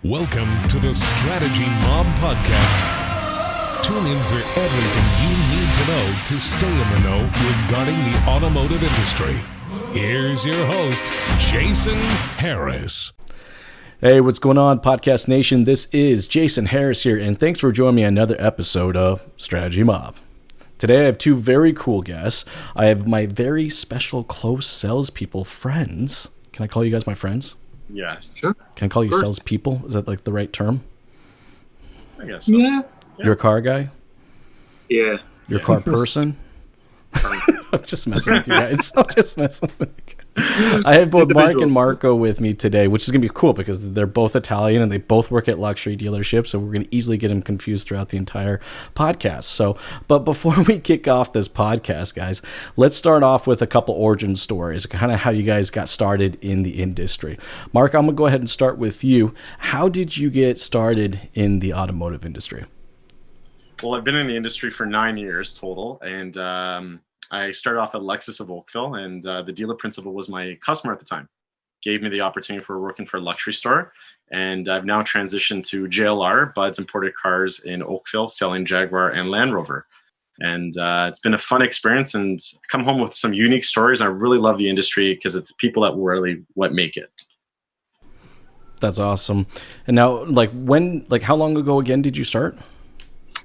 Welcome to the Strategy Mob Podcast. Tune in for everything you need to know to stay in the know regarding the automotive industry. Here's your host, Jason Harris. Hey, what's going on, Podcast Nation? This is Jason Harris here, and thanks for joining me on another episode of Strategy Mob. Today, I have two very cool guests. I have my very special, close salespeople friends. Can I call you guys my friends? Yes. Sure. Can I call you salespeople? Is that like the right term? I guess so. Yeah. You're a car guy? Yeah. You're a car person? I'm just messing with you guys. I'm just messing with you guys. I have both Mark and Marco with me today, which is going to be cool because they're both Italian and they both work at luxury dealerships, so we're going to easily get them confused throughout the entire podcast. But before we kick off this podcast, guys, let's start off with a couple origin stories, kind of how you guys got started in the industry. Mark, I'm going to go ahead and start with you. How did you get started in the automotive industry? Well, I've been in the industry for 9 years total, and I started off at Lexus of Oakville, and the dealer principal was my customer at the time. Gave me the opportunity for working for a luxury store, and I've now transitioned to JLR, Bud's Imported Cars in Oakville, selling Jaguar and Land Rover. And it's been a fun experience, and come home with some unique stories. I really love the industry because it's the people that really what make it. That's awesome. And now, how long ago again did you start?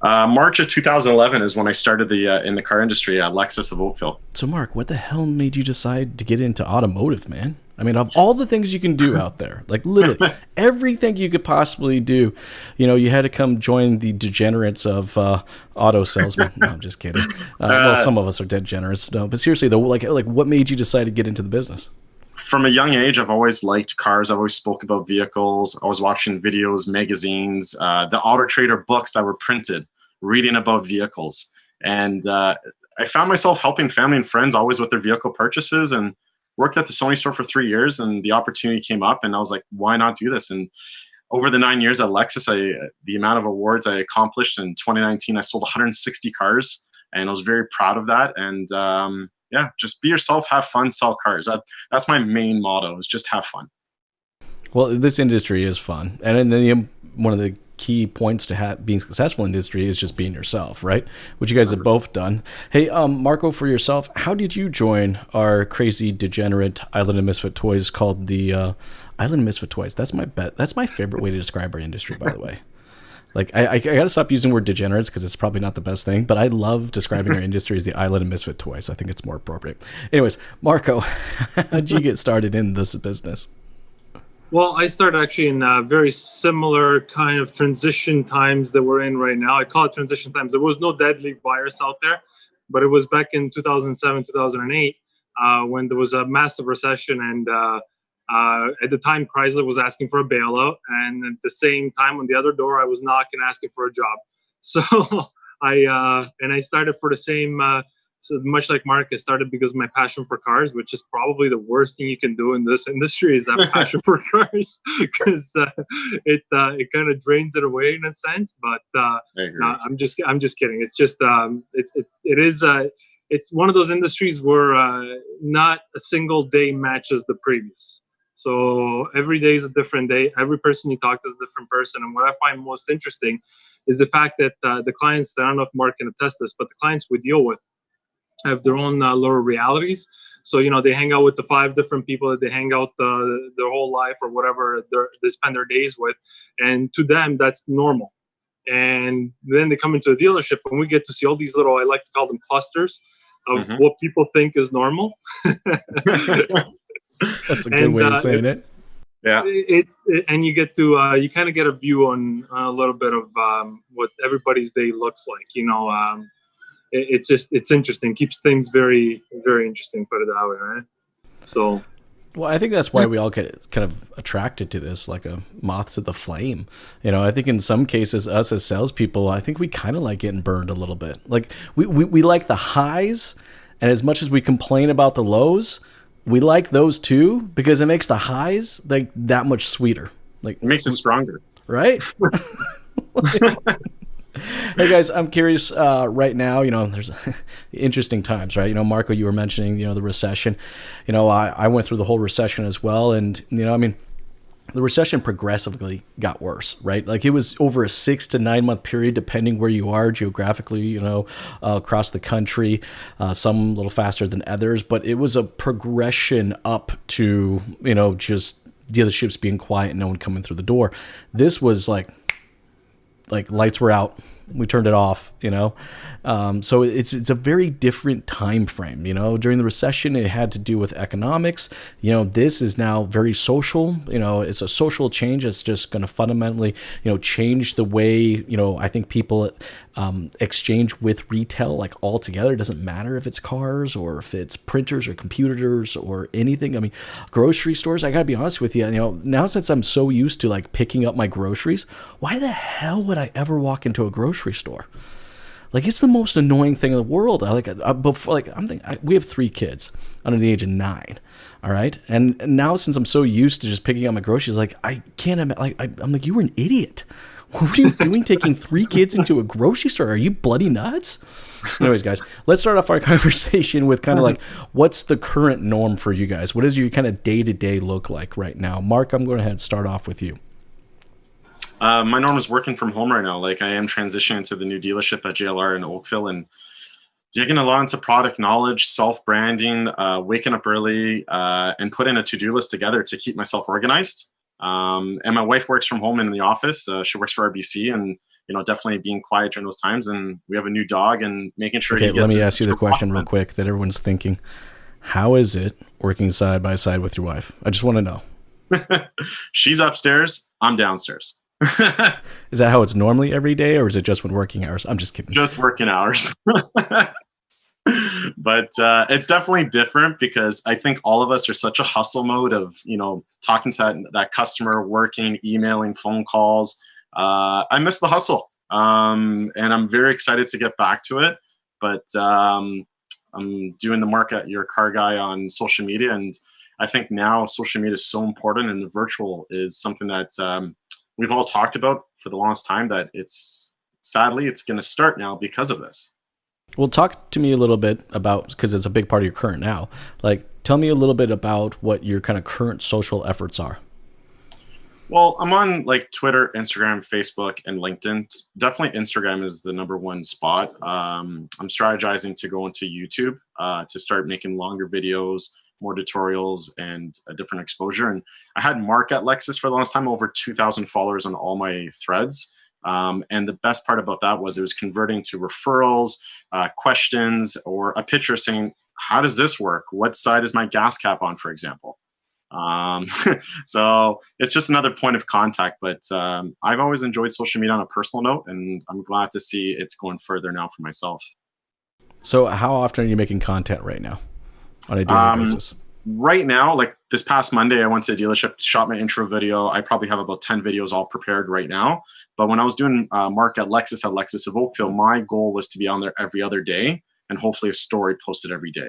March of 2011 is when I started in the car industry at Lexus of Oakville. So, Mark, what the hell made you decide to get into automotive, man? I mean, of all the things you can do out there, like literally everything you could possibly do, you had to come join the degenerates of auto salesmen. No, I'm just kidding. Well, some of us are degenerates. No, but seriously, though, like what made you decide to get into the business? From a young age, I've always liked cars. I've always spoke about vehicles. I was watching videos, magazines, the Auto Trader books that were printed, reading about vehicles. And I found myself helping family and friends always with their vehicle purchases, and worked at the Sony store for 3 years, and the opportunity came up, and I was like, why not do this? And over the 9 years at Lexus, the amount of awards I accomplished in 2019, I sold 160 cars, and I was very proud of that. And just be yourself, have fun, sell cars. That's my main motto, is just have fun. Well, this industry is fun. And then one of the key points to being successful in industry is just being yourself, right? Which you guys have both done. Hey, Marco, for yourself, how did you join our crazy degenerate Island Misfit Toys called the Island Misfit Toys? That's my favorite way to describe our industry, by the way. Like, I got to stop using the word degenerates because it's probably not the best thing, but I love describing our industry as the Island Misfit Toys, so I think it's more appropriate. Anyways, Marco, how did you get started in this business? Well, I started actually in very similar kind of transition times that we're in right now. I call it transition times. There was no deadly virus out there, but it was back in 2007, 2008, when there was a massive recession, and at the time, Chrysler was asking for a bailout, and at the same time, on the other door, I was knocking, asking for a job. So I started for the same. So much like Mark, I started because of my passion for cars, which is probably the worst thing you can do in this industry, is have passion for cars, because it kind of drains it away in a sense. But no, I'm just kidding. It's just it's one of those industries where not a single day matches the previous. So every day is a different day. Every person you talk to is a different person. And what I find most interesting is the fact that the clients, I don't know if Mark can attest this, but the clients we deal with have their own lower realities. So, they hang out with the 5 different people that they hang out their whole life or whatever they spend their days with. And to them, that's normal. And then they come into a dealership and we get to see all these little, I like to call them clusters of what people think is normal. That's a good way of saying it. Yeah. And you get to, you kind of get a view on a little bit of what everybody's day looks like, It's interesting. Keeps things very, very interesting, put it that way, right? So, well, I think that's why we all get kind of attracted to this, like a moth to the flame. I think in some cases, us as salespeople, I think we kind of like getting burned a little bit. Like we like the highs, and as much as we complain about the lows, we like those too because it makes the highs like that much sweeter. Like it makes it stronger, right? Hey guys, I'm curious right now, there's interesting times, right? Marco, you were mentioning, the recession. I went through the whole recession as well. And, the recession progressively got worse, right? Like it was over a 6 to 9 month period, depending where you are geographically, across the country, some a little faster than others, but it was a progression up to, just dealerships being quiet and no one coming through the door. This was like lights were out. We turned it off, so it's a very different time frame. During the recession, it had to do with economics. This is now very social. It's a social change. It's just going to fundamentally, change the way, I think people exchange with retail, like altogether. It doesn't matter if it's cars or if it's printers or computers or anything. I mean, grocery stores, I gotta be honest with you, now since I'm so used to like picking up my groceries, why the hell would I ever walk into a grocery store? Like, it's the most annoying thing in the world. We have 3 kids under the age of 9. All right. And now since I'm so used to just picking up my groceries, like I can't, I'm like, you were an idiot. What are you doing taking 3 kids into a grocery store? Are you bloody nuts? Anyways, guys, let's start off our conversation with kind of like, what's the current norm for you guys? What does your kind of day-to-day look like right now? Mark, I'm going to start off with you. My norm is working from home right now. Like, I am transitioning to the new dealership at JLR in Oakville and digging a lot into product knowledge, self-branding, waking up early, and putting a to-do list together to keep myself organized. And my wife works from home and in the office. She works for RBC, and definitely being quiet during those times. And we have a new dog, and making sure. Okay, let me ask you the question real quick that everyone's thinking: how is it working side by side with your wife? I just want to know. She's upstairs. I'm downstairs. Is that how it's normally every day, or is it just when working hours? I'm just kidding. Just working hours. But it's definitely different because I think all of us are such a hustle mode of, talking to that customer, working, emailing, phone calls. I miss the hustle. And I'm very excited to get back to it. But I'm doing the Mark at Your Car Guy on social media. And I think now social media is so important, and the virtual is something that we've all talked about for the longest time, that sadly it's going to start now because of this. Well, talk to me a little bit about, because it's a big part of your current now, like tell me a little bit about what your kind of current social efforts are. Well, I'm on like Twitter, Instagram, Facebook, and LinkedIn. Definitely Instagram is the #1 spot. I'm strategizing to go into YouTube to start making longer videos, more tutorials, and a different exposure. And I had Mark at Lexus for the longest time, over 2,000 followers on all my threads. And the best part about that was it was converting to referrals, questions, or a picture saying, how does this work? What side is my gas cap on, for example? So it's just another point of contact. But I've always enjoyed social media on a personal note, and I'm glad to see it's going further now for myself. So how often are you making content right now on a daily basis? Right now, like this past Monday, I went to a dealership, shot my intro video. I probably have about 10 videos all prepared right now. But when I was doing Mark at Lexus of Oakville, my goal was to be on there every other day and hopefully a story posted every day.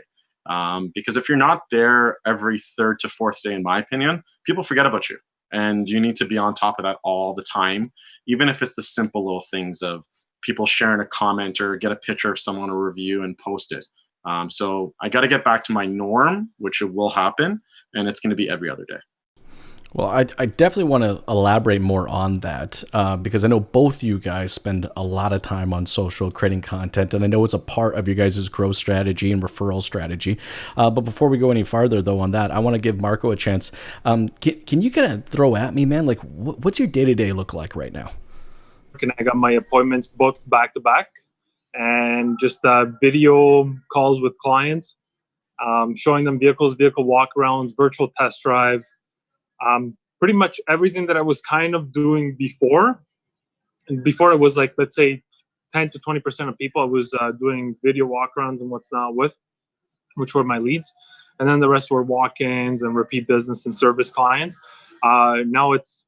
Because if you're not there every 3rd to 4th day, in my opinion, people forget about you. And you need to be on top of that all the time, even if it's the simple little things of people sharing a comment or get a picture of someone, a review, and post it. So I got to get back to my norm, which it will happen, and it's going to be every other day. Well, I definitely want to elaborate more on that because I know both you guys spend a lot of time on social, creating content, and I know it's a part of you guys' growth strategy and referral strategy. But before we go any farther, though, on that, I want to give Marco a chance. Can you kind of throw at me, man, like what's your day-to-day look like right now? I got my appointments booked back to back, and just video calls with clients, showing them vehicles, vehicle walkarounds, virtual test drive. Pretty much everything that I was kind of doing before. And before it was like, let's say 10 to 20% of people I was doing video walkarounds and what's not with, which were my leads. And then the rest were walk-ins and repeat business and service clients. Now it's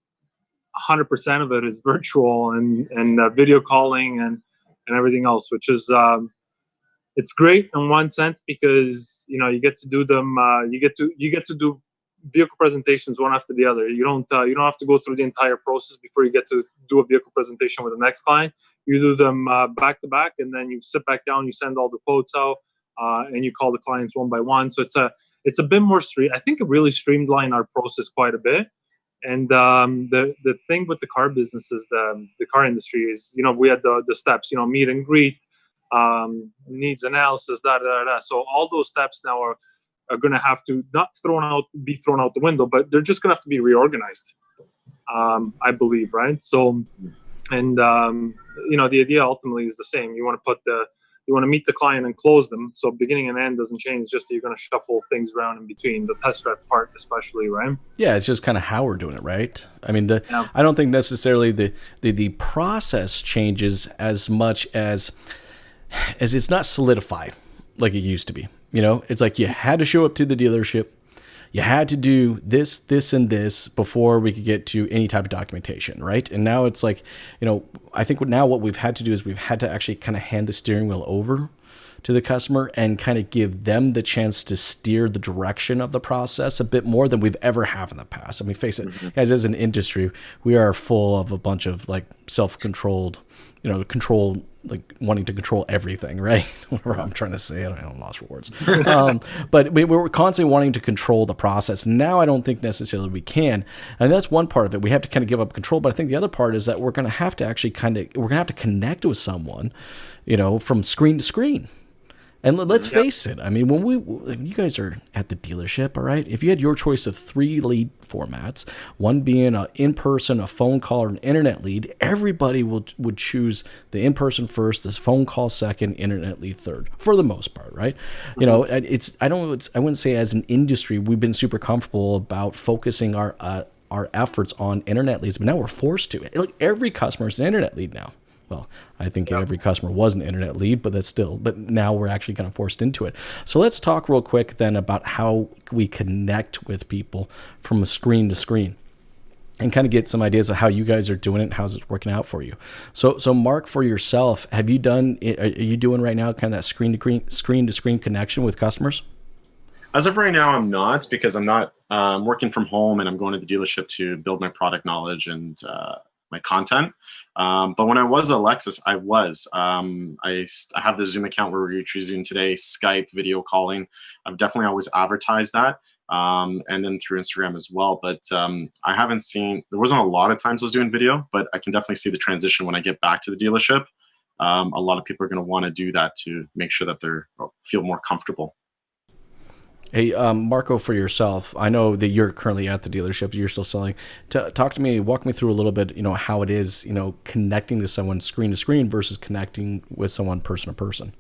100% of it is virtual and video calling and everything else, which is, it's great in one sense because, you get to do them, you get to do vehicle presentations one after the other. You don't have to go through the entire process before you get to do a vehicle presentation with the next client. You do them back to back, and then you sit back down, you send all the quotes out, and you call the clients one by one. So it's a bit more I think it really streamlined our process quite a bit. And the thing with the car business is the car industry is, we had the steps, meet and greet, needs analysis, da. So all those steps now are going to have to be thrown out the window, but they're just going to have to be reorganized, I believe, right? So, and the idea ultimately is the same. You want to meet the client and close them. So beginning and end doesn't change, just that you're going to shuffle things around in between, the test drive part especially, right? Yeah, it's just kind of how we're doing it, right? I mean, I don't think necessarily the process changes as much as it's not solidified like it used to be. It's like you had to show up to the dealership. You had to do this, this, and this before we could get to any type of documentation, right? And now it's like, I think now what we've had to do is we've had to actually kind of hand the steering wheel over to the customer and kind of give them the chance to steer the direction of the process a bit more than we've ever have in the past. I mean, face it, guys, as an industry, we are full of a bunch of like self-controlled, like wanting to control everything, right? Whatever I'm trying to say, I'm lost for words. But we're constantly wanting to control the process. Now I don't think necessarily we can. And that's one part of it. We have to kind of give up control. But I think the other part is that we're going to have to actually we're going to have to connect with someone, from screen to screen. And let's face it. I mean, when you guys are at the dealership, all right, if you had your choice of 3 lead formats, one being an in-person, a phone call, or an internet lead, everybody would choose the in-person first, this phone call second, internet lead third, for the most part, right? I wouldn't say as an industry we've been super comfortable about focusing our efforts on internet leads, but now we're forced to. Like every customer is an internet lead now. Well, I think every customer was an internet lead, but now we're actually kind of forced into it. So let's talk real quick then about how we connect with people from screen to screen and kind of get some ideas of how you guys are doing it and how's it working out for you. So Mark, for yourself, are you doing right now kind of that screen to screen connection with customers? As of right now, I'm not, because I'm not working from home and I'm going to the dealership to build my product knowledge and my content. But when I was at Lexus, I was. I have the Zoom account where we're using today, Skype, video calling. I've definitely always advertised that. And then through Instagram as well. But I haven't seen, there wasn't a lot of times I was doing video, but I can definitely see the transition when I get back to the dealership. A lot of people are going to want to do that to make sure that they feel more comfortable. Hey, Marco, for yourself, I know that you're currently at the dealership. You're still selling. Talk to me, walk me through a little bit, how it is, connecting to someone screen to screen versus connecting with someone person to person.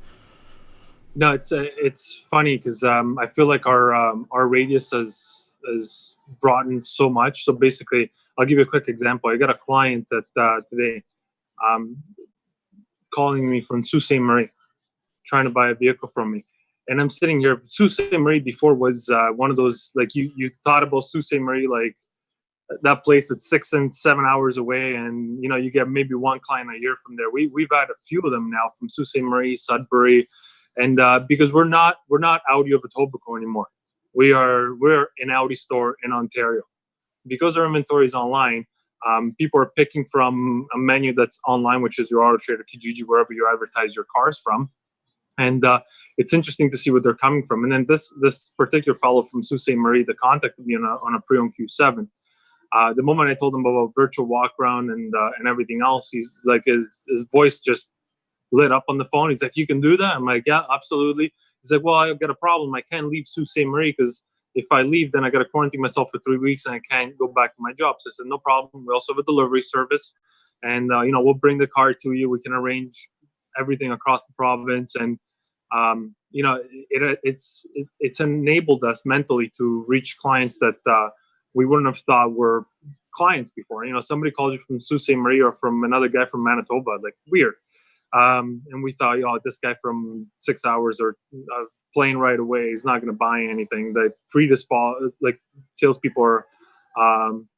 No, it's funny because I feel like our radius has broadened so much. So basically, I'll give you a quick example. I got a client that today calling me from Sault Ste. Marie, trying to buy a vehicle from me. And I'm sitting here. Sault Ste. Marie before was one of those, like you thought about Sault Ste. Marie, like that place that's 6 and 7 hours away, and you get maybe one client a year from there. We've had a few of them now from Sault Ste. Marie, Sudbury, and because we're not Audi of Etobicoke anymore. We're an Audi store in Ontario. Because our inventory is online, people are picking from a menu that's online, which is your Auto Trader, Kijiji, wherever you advertise your cars from. And it's interesting to see where they're coming from. And then this particular fellow from Sault Ste. Marie that contacted me on a pre-owned Q7, the moment I told him about virtual walk around and everything else, he's like, his voice just lit up on the phone. He's like, "You can do that?" I'm like, "Yeah, absolutely." He's like, "Well, I've got a problem. I can't leave Sault Ste. Marie because if I leave, then I got to quarantine myself for 3 weeks and I can't go back to my job." So I said, "No problem. We also have a delivery service, and we'll bring the car to you. We can arrange everything across the province." And it's enabled us mentally to reach clients that we wouldn't have thought were clients before. Somebody calls you from Sault Ste. Marie or from another guy from Manitoba, like weird. And we thought, this guy from 6 hours or plane right away, he's not going to buy anything. That salespeople are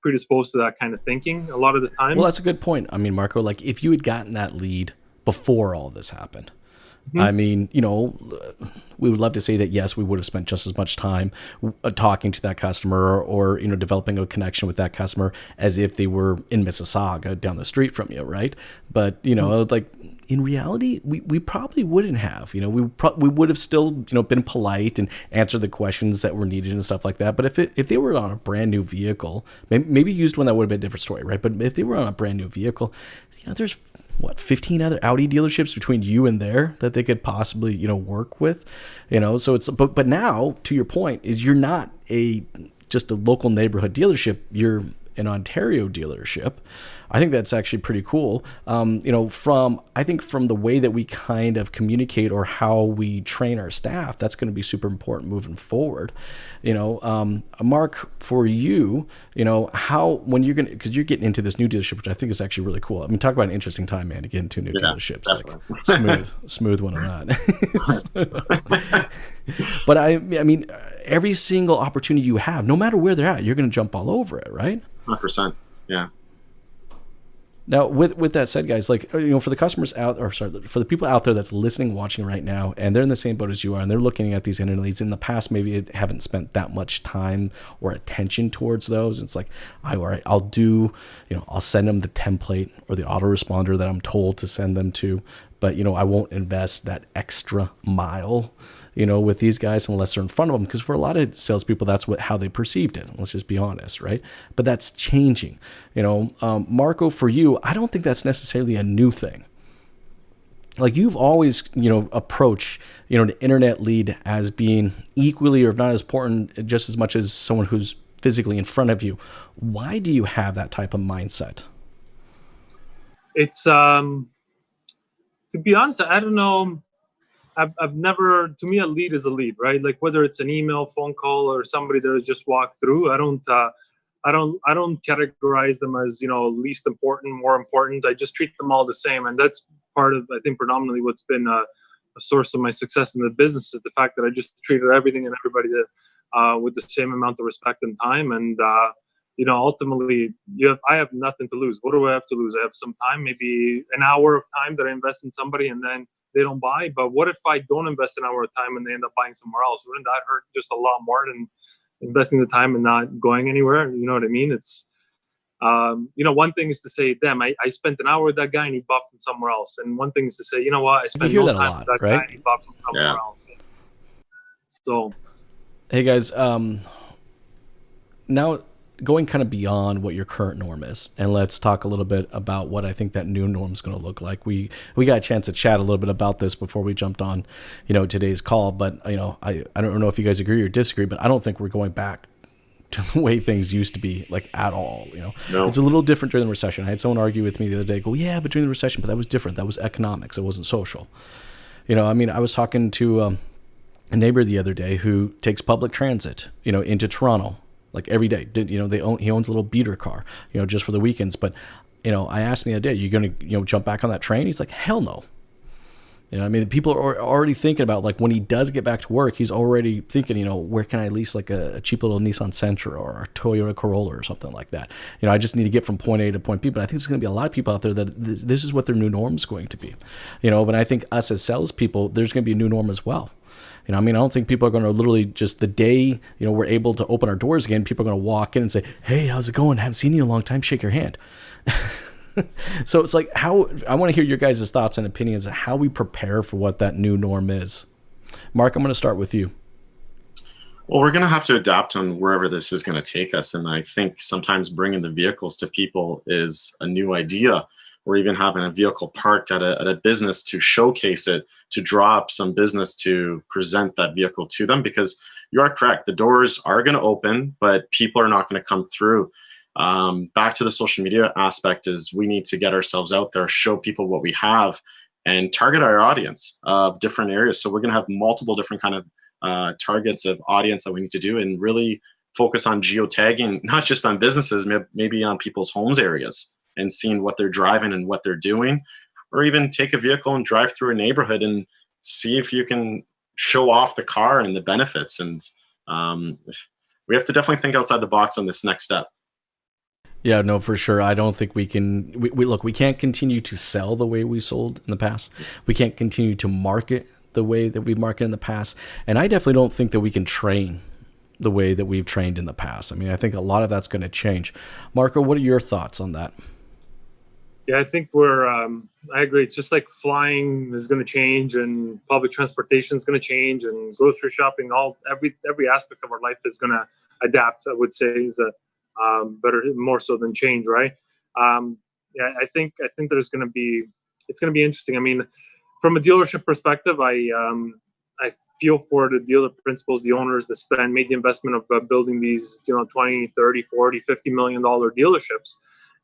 predisposed to that kind of thinking a lot of the times. Well, that's a good point. I mean, Marco, like if you had gotten that lead before all this happened, I mean, we would love to say that, yes, we would have spent just as much time talking to that customer or, developing a connection with that customer as if they were in Mississauga down the street from you, right? But, like in reality, we probably wouldn't have. We would have still been polite and answered the questions that were needed and stuff like that. But if they were on a brand new vehicle, maybe used one, that would have been a different story, right? But if they were on a brand new vehicle, there's 15 other Audi dealerships between you and there that they could possibly work with, So it's but now, to your point, is you're not just a local neighborhood dealership. You're an Ontario dealership. I think that's actually pretty cool. From the way that we kind of communicate or how we train our staff, that's going to be super important moving forward. Mark, for you, when you're going to, because you're getting into this new dealership, which I think is actually really cool. I mean, talk about an interesting time, man, to get into new dealerships. Definitely. Like smooth one or not. But I mean, every single opportunity you have, no matter where they're at, you're going to jump all over it, right? 100%. Yeah. Now, with that said, guys, for the customers for the people out there that's listening, watching right now, and they're in the same boat as you are, and they're looking at these internet leads in the past, maybe haven't spent that much time or attention towards those. It's like, all right, I'll send them the template or the autoresponder that I'm told to send them to, but I won't invest that extra mile with these guys unless they're in front of them, because for a lot of salespeople, that's how they perceived it. Let's just be honest, right? But that's changing. Marco, for you, I don't think that's necessarily a new thing. Like, you've always, approached, the internet lead as being equally, or if not as important, just as much as someone who's physically in front of you. Why do you have that type of mindset? It's, to be honest, I don't know. I've never, to me, a lead is a lead, right? Like, whether it's an email, phone call, or somebody that has just walked through, I don't categorize them as, least important, more important. I just treat them all the same. And that's part of, I think, predominantly what's been a source of my success in the business, is the fact that I just treated everything and everybody with the same amount of respect and time. And, ultimately, I have nothing to lose. What do I have to lose? I have some time, maybe an hour of time that I invest in somebody, and then they don't buy. But what if I don't invest an hour of time and they end up buying somewhere else? Wouldn't that hurt just a lot more than investing the time and not going anywhere? You know what I mean? It's, one thing is to say, damn, I spent an hour with that guy and he bought from somewhere else. And one thing is to say, you know what, I spent no time with that guy and he bought from somewhere else. So, hey guys, now going kind of beyond what your current norm is, and let's talk a little bit about what I think that new norm is going to look like. We got a chance to chat a little bit about this before we jumped on, today's call. But I don't know if you guys agree or disagree, but I don't think we're going back to the way things used to be, like, at all. No. It's a little different during the recession. I had someone argue with me the other day, but during the recession, but that was different. That was economics. It wasn't social. I was talking to a neighbor the other day who takes public transit, into Toronto. Like, every day, he owns a little beater car, just for the weekends. But, I asked him the other day, you going to, jump back on that train? He's like, hell no. People are already thinking about, like, when he does get back to work, he's already thinking, where can I lease like a cheap little Nissan Sentra or a Toyota Corolla or something like that? I just need to get from point A to point B. But I think there's going to be a lot of people out there that this is what their new norm is going to be, But I think us as salespeople, there's going to be a new norm as well. I don't think people are going to literally just the day, we're able to open our doors again, people are going to walk in and say, hey, how's it going? Haven't seen you in a long time. Shake your hand. So it's like, I want to hear your guys' thoughts and opinions on how we prepare for what that new norm is. Mark, I'm going to start with you. Well, we're going to have to adapt on wherever this is going to take us. And I think sometimes bringing the vehicles to people is a new idea, or even having a vehicle parked at a business to showcase it, to draw up some business to present that vehicle to them. Because you are correct, the doors are going to open, but people are not going to come through. Back to the social media aspect is we need to get ourselves out there, show people what we have, and target our audience of different areas. So we're going to have multiple different kind of targets of audience that we need to do, and really focus on geotagging, not just on businesses, maybe on people's homes areas, and seeing what they're driving and what they're doing, or even take a vehicle and drive through a neighborhood and see if you can show off the car and the benefits. And we have to definitely think outside the box on this next step. Yeah, no, for sure. I don't think we can. We can't continue to sell the way we sold in the past. We can't continue to market the way that we've marketed in the past. And I definitely don't think that we can train the way that we've trained in the past. I think a lot of that's going to change. Marco, what are your thoughts on that? Yeah, I think I agree. It's just like flying is going to change, and public transportation is going to change, and grocery shopping, every aspect of our life is going to adapt. I would say is better, more so than change, right? Yeah, I think it's going to be interesting. I mean, from a dealership perspective, I feel for the dealer principals, the owners that made the investment of building these, 20, 30, 40, $50 million dealerships.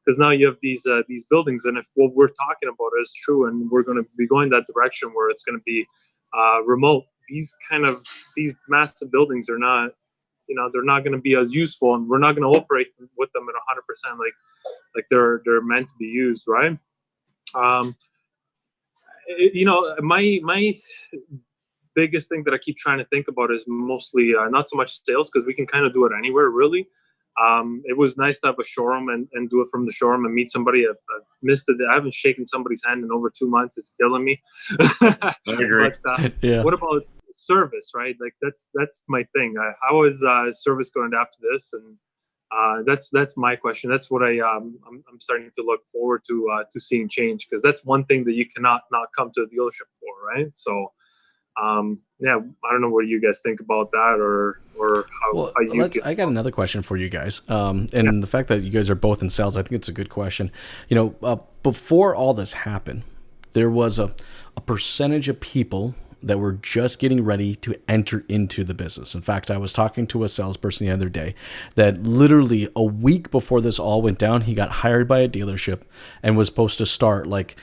Because now you have these buildings, and if what we're talking about is true, and we're going to be going that direction where it's going to be remote, these massive buildings are not, they're not going to be as useful, and we're not going to operate with them at 100% like they're meant to be used, right? My biggest thing that I keep trying to think about is mostly not so much sales, because we can kind of do it anywhere, really. It was nice to have a showroom and do it from the showroom and meet somebody. I've missed it. I haven't shaken somebody's hand in over 2 months. It's killing me. I agree. But Yeah. what about service, right? Like that's my thing. How is service going to adapt to this? And that's my question. That's what I'm starting to look forward to seeing change, because that's one thing that you cannot not come to a dealership for, right? So. Yeah, I don't know what you guys think about that, or how you feel. I got another question for you guys. The fact that you guys are both in sales, I think it's a good question. Before all this happened, there was a percentage of people that were just getting ready to enter into the business. In fact, I was talking to a salesperson the other day that literally a week before this all went down, he got hired by a dealership and was supposed to start like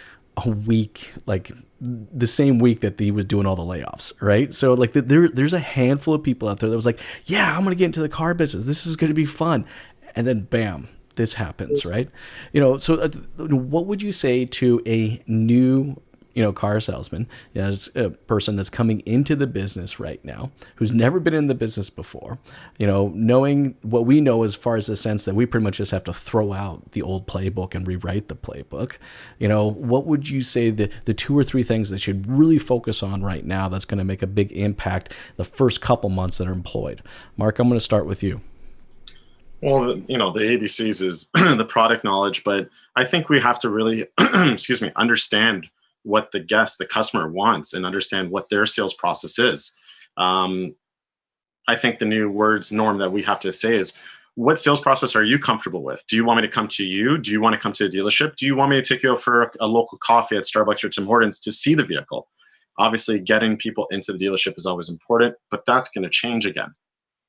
a week, like the same week that he was doing all the layoffs, right? So like there's a handful of people out there that was like, yeah, I'm going to get into the car business. This is going to be fun. And then bam, this happens, right? So what would you say to a new, car salesman, as a person that's coming into the business right now, who's never been in the business before, knowing what we know as far as the sense that we pretty much just have to throw out the old playbook and rewrite the playbook. What would you say the 2 or 3 things that should really focus on right now that's going to make a big impact the first couple months that are employed? Mark, I'm going to start with you. Well, the ABCs is the product knowledge, but I think we have to really, understand what the customer wants, and understand what their sales process is. I think the new norm that we have to say is, what sales process are you comfortable with? Do you want me to come to you? Do you want to come to a dealership? Do you want me to take you out for a local coffee at Starbucks or Tim Hortons to see the vehicle? Obviously, getting people into the dealership is always important, but that's going to change again.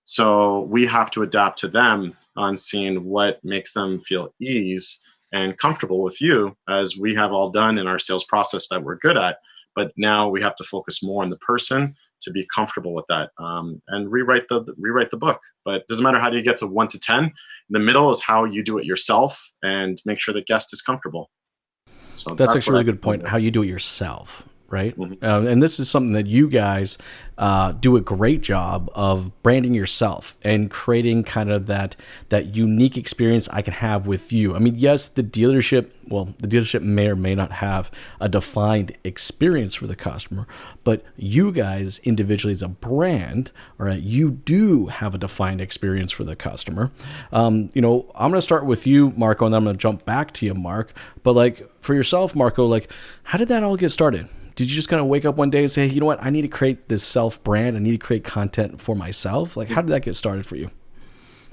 So we have to adapt to them on seeing what makes them feel ease and comfortable with you, as we have all done in our sales process that we're good at. But now we have to focus more on the person to be comfortable with that, and rewrite the book. But it doesn't matter how do you get to 1 to 10. The middle is how you do it yourself and make sure the guest is comfortable. So that's actually a really good point. How you do it yourself, right? Mm-hmm. And this is something that you guys do a great job of branding yourself and creating kind of that unique experience I can have with you. I mean, yes, the dealership may or may not have a defined experience for the customer, but you guys individually as a brand, all right, you do have a defined experience for the customer. I'm going to start with you, Marco, and then I'm going to jump back to you, Mark. But like for yourself, Marco, like how did that all get started? Did you just kind of wake up one day and say, hey, you know what, I need to create this self brand. I need to create content for myself. Like, how did that get started for you?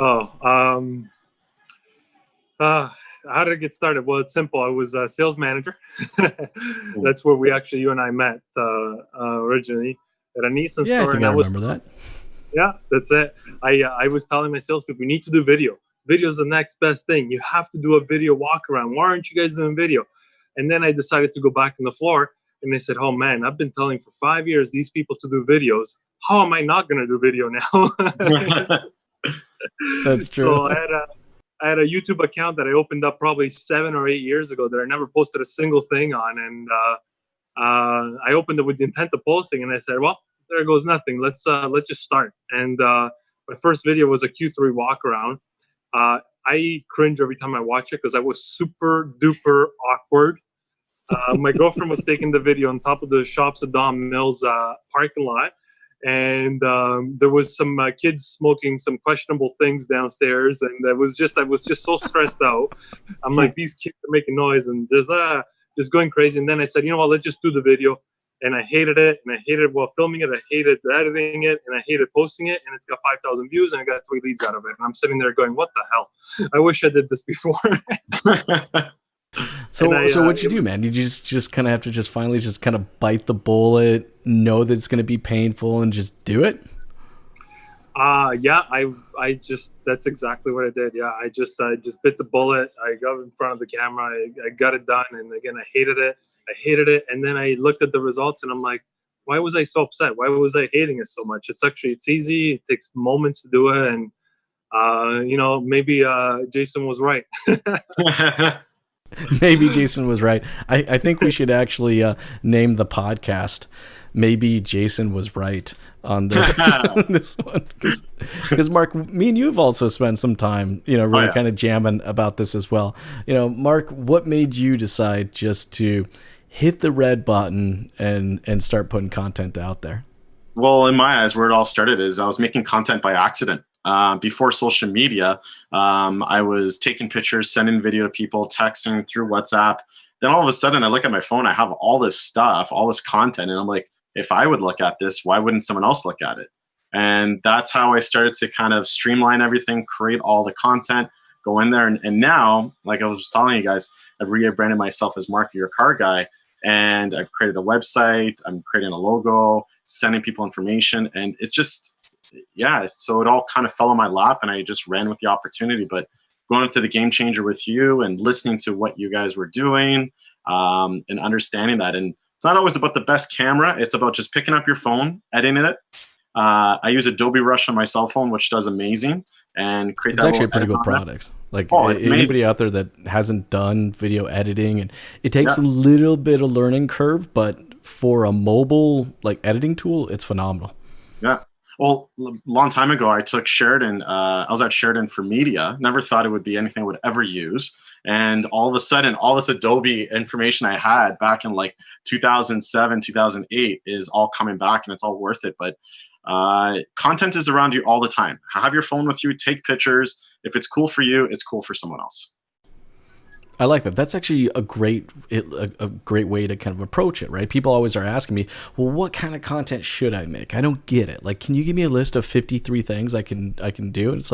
How did it get started? Well, it's simple. I was a sales manager. That's where you and I met originally at a Nissan store. Yeah, I think I remember that. Yeah, that's it. I was telling my salespeople, we need to do video. Video is the next best thing. You have to do a video walk around. Why aren't you guys doing video? And then I decided to go back on the floor. And they said, oh, man, I've been telling for 5 years these people to do videos. How am I not going to do video now? That's true. So I had a YouTube account that I opened up probably 7 or 8 years ago that I never posted a single thing on. And I opened it with the intent of posting. And I said, well, there goes nothing. Let's just start. And my first video was a Q3 walk around. I cringe every time I watch it because I was super duper awkward. My girlfriend was taking the video on top of the Shops at Don Mills parking lot, and there was some kids smoking some questionable things downstairs, and I was just so stressed out. I'm like, these kids are making noise and just going crazy. And then I said, you know what, let's just do the video. And I hated it, and I hated while filming it. I hated editing it, and I hated posting it. And it's got 5,000 views, and I got 3 leads out of it. And I'm sitting there going, "What the hell? I wish I did this before." So what'd you do, man? You just kind of have to just finally just kind of bite the bullet, know that it's going to be painful, and just do it? Yeah, I just, that's exactly what I did. Yeah, I just bit the bullet. I got in front of the camera. I got it done. And again, I hated it. And then I looked at the results, and I'm like, why was I so upset? Why was I hating it so much? It's easy. It takes moments to do it. And, maybe Jason was right. Maybe Jason was right. I think we should actually name the podcast "Maybe Jason Was Right" on this one, because Mark, me and you have also spent some time, really kind of jamming about this as well. Mark, what made you decide just to hit the red button and start putting content out there? Well, in my eyes, where it all started is I was making content by accident. Before social media, I was taking pictures, sending video to people, texting through WhatsApp. Then all of a sudden, I look at my phone, I have all this stuff, all this content, and I'm like, if I would look at this, why wouldn't someone else look at it? And that's how I started to kind of streamline everything, create all the content, go in there. And now, like I was telling you guys, I've rebranded myself as Mark, Your Car Guy. And I've created a website, I'm creating a logo, sending people information. And it's just, so it all kind of fell in my lap, and I just ran with the opportunity. But going into the Game Changer with you and listening to what you guys were doing, and understanding that. And it's not always about the best camera. It's about just picking up your phone, editing it. I use Adobe Rush on my cell phone, which does amazing, and create. It's actually a pretty good product. Like anybody out there that hasn't done video editing, and it takes a little bit of learning curve, but for a mobile editing tool, it's phenomenal. Yeah. Well, a long time ago, I took Sheridan. I was at Sheridan for media. Never thought it would be anything I would ever use. And all of a sudden, all this Adobe information I had back in 2007, 2008 is all coming back, and it's all worth it. But content is around you all the time. Have your phone with you, take pictures. If it's cool for you, it's cool for someone else. I like that. That's actually a great way to kind of approach it, right? People always are asking me, well, what kind of content should I make? I don't get it. Can you give me a list of 53 things I can do? And it's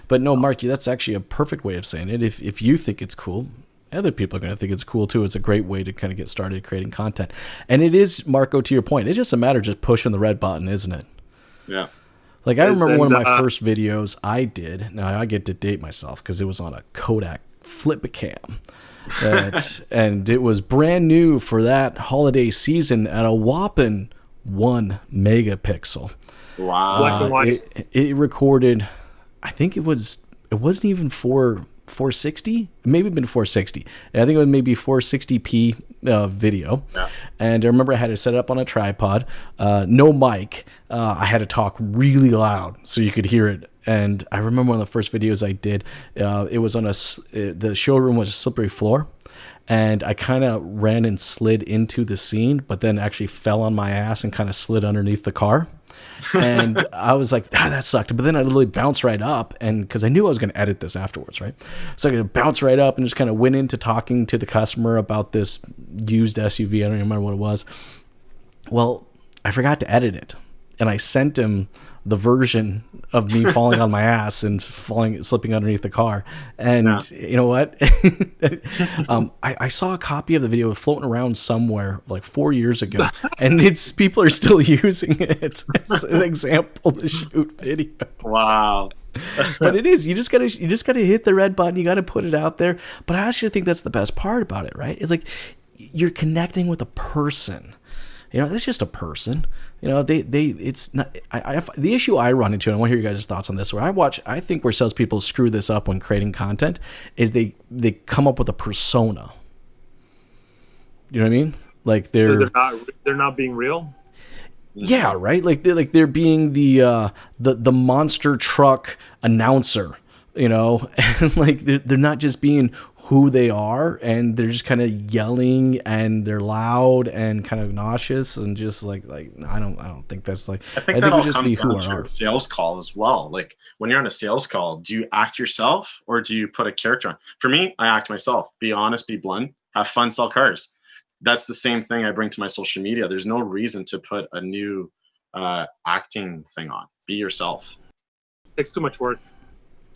but no, Mark, that's actually a perfect way of saying it. If you think it's cool, other people are going to think it's cool too. It's a great way to kind of get started creating content. And it is, Marco, to your point, it's just a matter of just pushing the red button, isn't it? Yeah. I remember one of my first videos I did. Now I get to date myself because it was on a Kodak flip cam, and it was brand new for that holiday season at a whopping 1 megapixel. Wow. It recorded, I think it wasn't even 460, maybe been 460. I think it was maybe 460p video. Yeah. And I remember I had to set it up on a tripod, no mic. I had to talk really loud so you could hear it. And I remember one of the first videos I did, it was on the showroom was a slippery floor, and I kind of ran and slid into the scene, but then actually fell on my ass and kind of slid underneath the car. And I was like, that sucked. But then I literally bounced right up, and because I knew I was going to edit this afterwards, right? So I could bounce right up and just kind of went into talking to the customer about this used SUV. I don't even remember what it was. Well, I forgot to edit it, and I sent him the version of me falling on my ass and slipping underneath the car. And you know what? I saw a copy of the video floating around somewhere 4 years ago, and people are still using it as an example to shoot video. Wow. But it is, you just gotta hit the red button. You gotta put it out there. But I actually think that's the best part about it, right? It's you're connecting with a person. It's just a person. It's not. The issue I run into, and I want to hear you guys' thoughts on this. I think where salespeople screw this up when creating content is they come up with a persona. You know what I mean? They're not being real. Yeah, right. They're being the monster truck announcer. And they're not just being who they are, and they're just kind of yelling and they're loud and kind of nauseous and just like I don't think that's like. I think I that think all we just comes be who down to are. a sales call as well. Like when you're on a sales call, do you act yourself or do you put a character on? For me, I act myself. Be honest, be blunt, have fun, sell cars. That's the same thing I bring to my social media. There's no reason to put a new acting thing on. Be yourself. Takes too much work.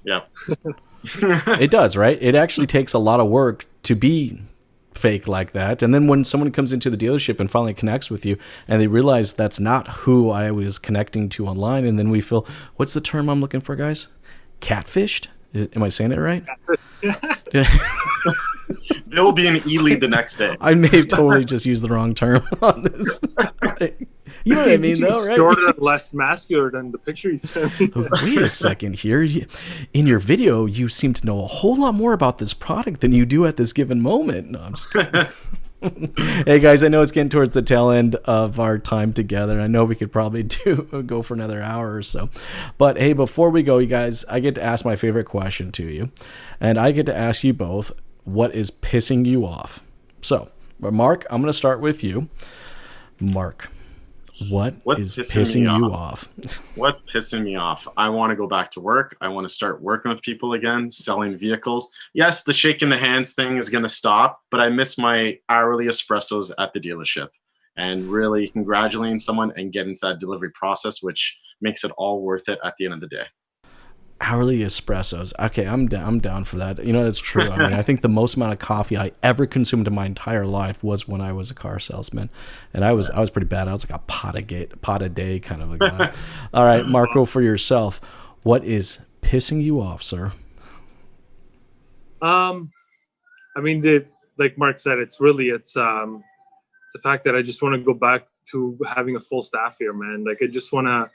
Yeah. It does, right? It actually takes a lot of work to be fake like that. And then when someone comes into the dealership and finally connects with you and they realize that's not who I was connecting to online, and then we feel, what's the term I'm looking for, guys? Catfished? Am I saying it right? There will be an e-lead the next day. I may have totally just used the wrong term on this. You know what I mean, though, right? Shorter and less muscular than the picture you sent me. Wait a second here. In your video, you seem to know a whole lot more about this product than you do at this given moment. No, I'm just kidding. Hey, guys, I know it's getting towards the tail end of our time together. I know we could probably go for another hour or so. But, hey, before we go, you guys, I get to ask my favorite question to you. And I get to ask you both, what is pissing you off? So, Mark, I'm going to start with you. Mark, what is pissing you off? What's pissing me off? I want to go back to work. I want to start working with people again, selling vehicles. Yes, the shaking the hands thing is going to stop, but I miss my hourly espressos at the dealership and really congratulating someone and getting to that delivery process, which makes it all worth it at the end of the day. Hourly espressos. Okay, I'm down for that. You know, that's true. I mean, I think the most amount of coffee I ever consumed in my entire life was when I was a car salesman, and I was pretty bad. I was like a pot a day kind of a guy. All right, Marco, for yourself, what is pissing you off, sir? I mean, like Mark said, it's the fact that I just want to go back to having a full staff here, man. Like I just want to.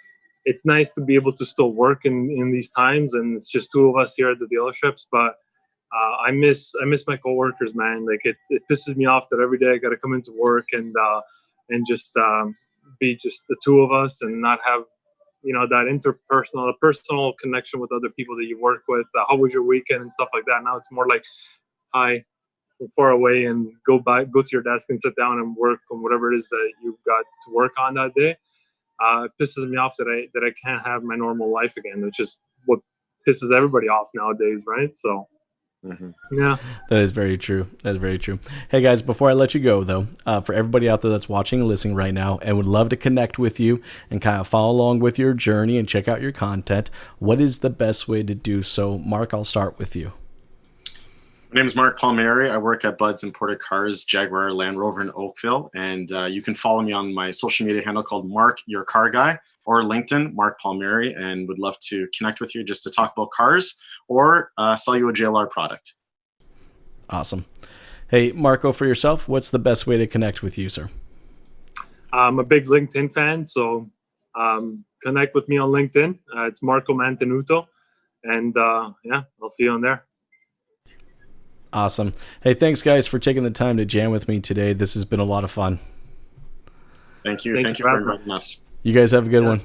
It's nice to be able to still work in these times, and it's just two of us here at the dealerships. But I miss my coworkers, man. Like it pisses me off that every day I got to come into work and just be just the two of us and not have that personal connection with other people that you work with. How was your weekend and stuff like that. Now it's more like, hi, from far away, and go to your desk and sit down and work on whatever it is that you've got to work on that day. It pisses me off that I can't have my normal life again, which is what pisses everybody off nowadays, right? So, yeah. That is very true. That's very true. Hey, guys, before I let you go, though, for everybody out there that's watching and listening right now and would love to connect with you and kind of follow along with your journey and check out your content, what is the best way to do so? Mark, I'll start with you. My name is Mark Palmieri. I work at Bud's Imported Cars, Jaguar, Land Rover in Oakville. And you can follow me on my social media handle called Mark Your Car Guy, or LinkedIn, Mark Palmieri, and would love to connect with you just to talk about cars or sell you a JLR product. Awesome. Hey, Marco, for yourself, what's the best way to connect with you, sir? I'm a big LinkedIn fan, so connect with me on LinkedIn. It's Marco Mantenuto. And yeah, I'll see you on there. Awesome. Hey, thanks, guys, for taking the time to jam with me today. This has been a lot of fun. Thank you. Thank you for inviting us. You guys have a good one.